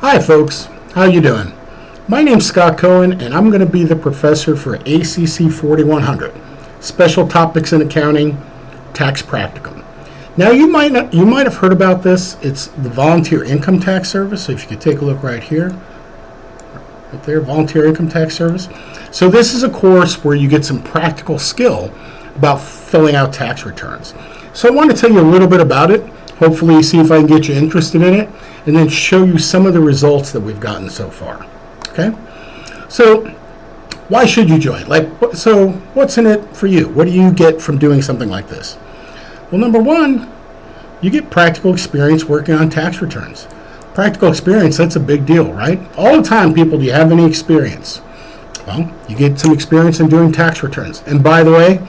Hi folks, how you doing? My name's Scott Cohen and I'm going to be the professor for ACC 4100, Special Topics in Accounting, Tax Practicum. Now you might have heard about this. It's the Volunteer Income Tax Service. So if you could take a look right here, right there, Volunteer Income Tax Service. So this is a course where you get some practical skill about filling out tax returns. So I want to tell you a little bit about it. Hopefully see if I can get you interested in it, and then show you some of the results that we've gotten so far. Okay? So why should you join? So what's in it for you? What do you get from doing something like this? Well, number one, you get practical experience working on tax returns. Practical experience, that's a big deal, right? All the time, people, do you have any experience? Well, you get some experience in doing tax returns. And by the way,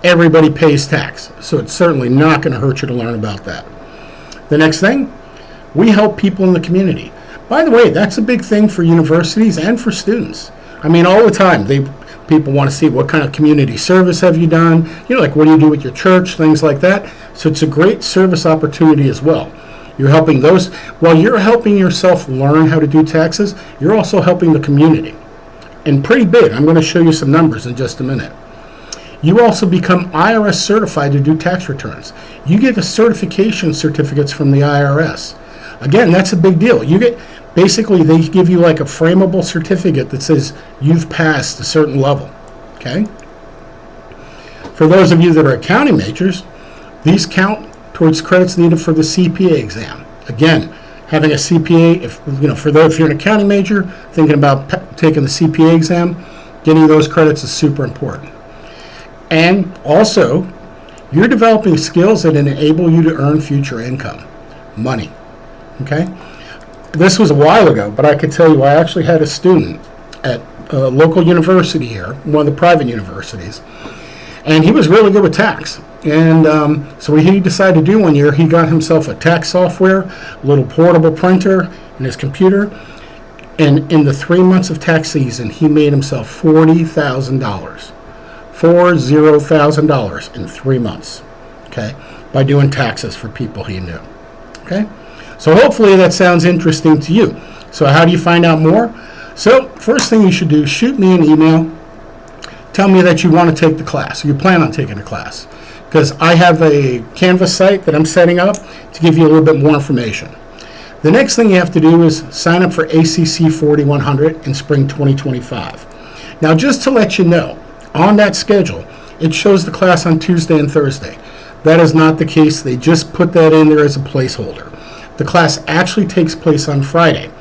everybody pays tax, so it's certainly not going to hurt you to learn about that. The next thing, we help people in the community. By the way, that's a big thing for universities and for students. I mean, all the time, people want to see what kind of community service have you done, like what do you do with your church, things like that. So it's a great service opportunity as well. You're helping those, while you're helping yourself learn how to do taxes, you're also helping the community. And pretty big. I'm going to show you some numbers in just a minute. You also become IRS certified to do tax returns. You get the certification certificates from the IRS. Again, that's a big deal. Basically, they give you like a frameable certificate that says you've passed a certain level. Okay? For those of you that are accounting majors, these count towards credits needed for the CPA exam. Again, having a CPA, if you're an accounting major thinking about taking the CPA exam, getting those credits is super important. And also, you're developing skills that enable you to earn future income, money. Okay? This was a while ago, but I could tell you I actually had a student at a local university here, one of the private universities, and he was really good with tax. And so what he decided to do one year, he got himself a tax software, a little portable printer, and his computer. And in the 3 months of tax season, he made himself $40,000. $40,000 in 3 months, okay, by doing taxes for people he knew. Okay, so hopefully that sounds interesting to you. So how do you find out more? So first thing you should do, shoot me an email. Tell me that you want to take the class, or you plan on taking the class, because I have a Canvas site that I'm setting up to give you a little bit more information. The next thing you have to do is sign up for ACC 4100 in spring 2025. Now, just to let you know, on that schedule, it shows the class on Tuesday and Thursday. That is not the case. They just put that in there as a placeholder. The class actually takes place on Friday.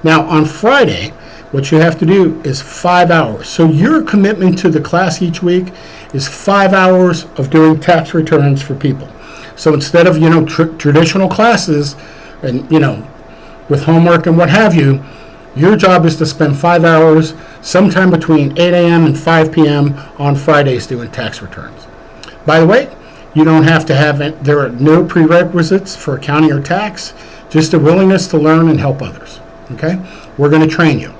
Now, on Friday, what you have to do is 5 hours. So your commitment to the class each week is 5 hours of doing tax returns for people. So instead of, traditional classes and, with homework and what have you, your job is to spend 5 hours sometime between 8 a.m. and 5 p.m. on Fridays doing tax returns. By the way, you don't have to have it. There are no prerequisites for accounting or tax, just a willingness to learn and help others. Okay? We're going to train you.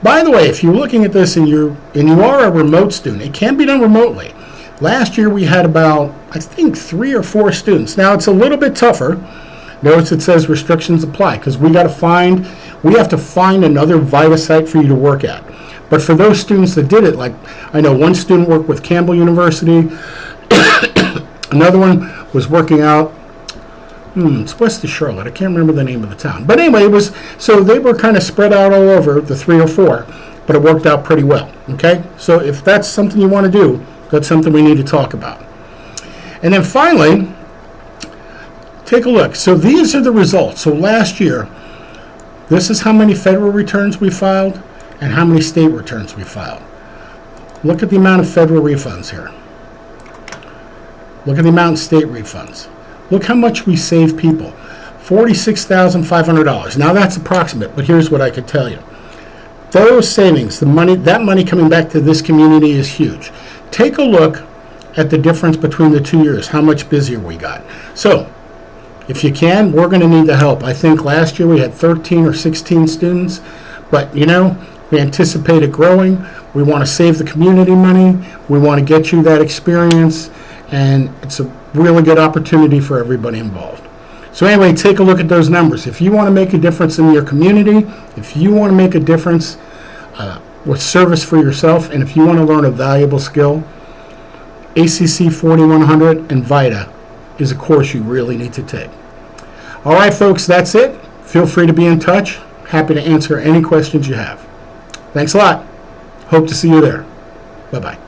By the way, if you're looking at this and you are a remote student, it can be done remotely. Last year we had about, I think, 3 or 4 students. Now it's a little bit tougher. Notice it says restrictions apply because we have to find another VITA site for you to work at. But for those students that did it, like I know one student worked with Campbell University, another one was working out, it's west of Charlotte. I can't remember the name of the town. But anyway, so they were kind of spread out all over, the 3 or 4, but it worked out pretty well. Okay? So if that's something you want to do, that's something we need to talk about. And then finally, take a look. So these are the results. So last year, this is how many federal returns we filed and how many state returns we filed. Look at the amount of federal refunds here. Look at the amount of state refunds. Look how much we save people. $46,500. Now that's approximate, but here's what I could tell you. Those savings, that money coming back to this community is huge. Take a look at the difference between the 2 years, how much busier we got. So, if you can, we're going to need the help. I think last year we had 13 or 16 students, but we anticipate it growing. We want to save the community money. We want to get you that experience, and it's a really good opportunity for everybody involved. So anyway, take a look at those numbers. If you want to make a difference in your community, if you want to make a difference with service for yourself, and if you want to learn a valuable skill, ACC 4100 and VITA is a course you really need to take. All right, folks, that's it. Feel free to be in touch. Happy to answer any questions you have. Thanks a lot. Hope to see you there. Bye-bye.